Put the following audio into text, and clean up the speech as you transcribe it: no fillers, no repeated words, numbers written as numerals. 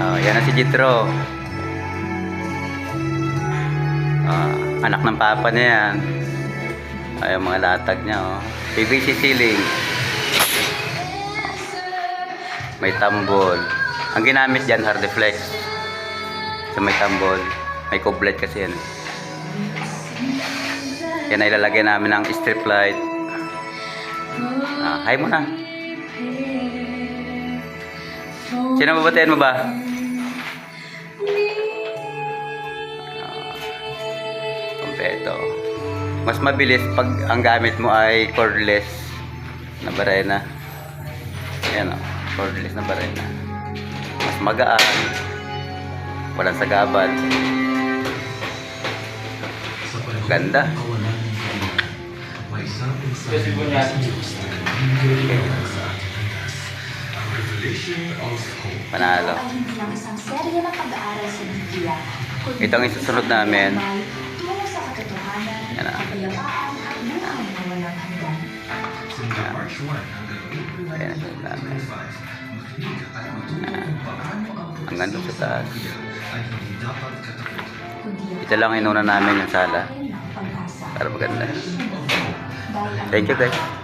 Oh, yan na si Jitro. Anak ng papa niya yan. Ay, mga latag niya, oh. PVC ceiling. May tambol. Ang ginamit dyan, Hardeflex. So may tambol. May kublet kasi yan. Yan ay ilalagay namin ng strip light. Hi mo na. Sino babatayan mo ba? Kompleto. Mas mabilis pag ang gamit mo ay cordless na barena. Ayan o, cordless na barena. Mas magaan. Walang sagabal. Ganda. Panalo. Ito ang isusunod namin. Yan na. Ayan namin. Hanggang doon sa taas. Ito lang inuna namin yung sala para maganda. Thank you guys.